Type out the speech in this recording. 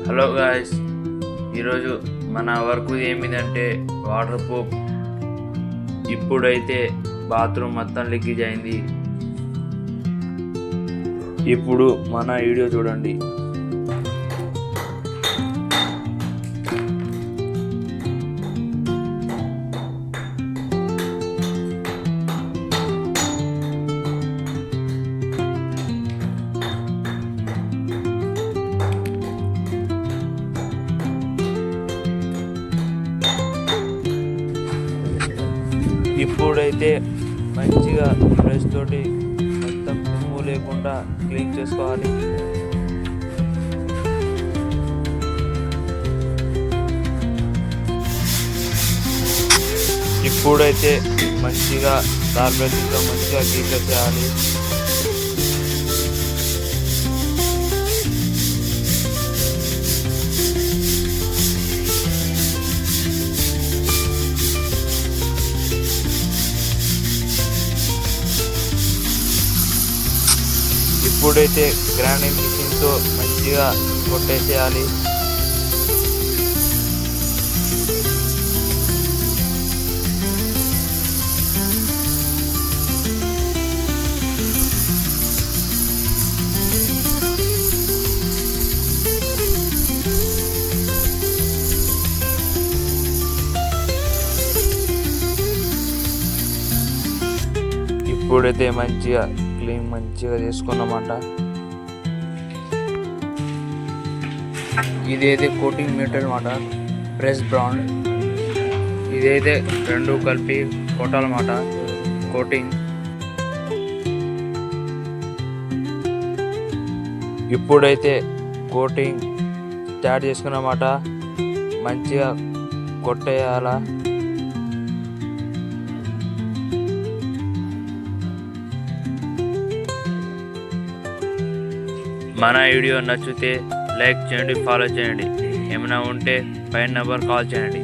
Hello guys, ఈరోజు మన work ఏమిటంటే వాటర్ ప్రూఫ్. ఇప్పుడైతే బాత్రూమ్ మొత్తం లీకేజ్ అయింది. ఇప్పుడు మన వీడియో చూడండి. ఇప్పుడైతే మంచిగా బ్రష్ తోటి మొత్తం దుమ్ము లేకుండా క్లీన్ చేసుకోవాలి. ఇప్పుడైతే మంచిగా కార్బెట్తో మంచిగా క్లీన్ చేయాలి. ఇప్పుడైతే గ్రైండింగ్ మిషన్తో మంచిగా కొట్టేసేయాలి. ఇప్పుడైతే మంచిగా చేసుకున్నమాట. ఇదైతే కోటింగ్ మీటర్ అన్నమాట, ప్రెస్ బ్రౌన్. ఇదైతే రెండు కలిపి కొట్టాలన్నమాట కోటింగ్. ఇప్పుడైతే కోటింగ్ స్టార్ట్ చేసుకున్నమాట, మంచిగా కొట్టేయాల. మన వీడియో నచ్చితే లైక్ చేయండి, ఫాలో చేయండి. ఏమైనా ఉంటే పైన నెంబర్ కాల్ చేయండి.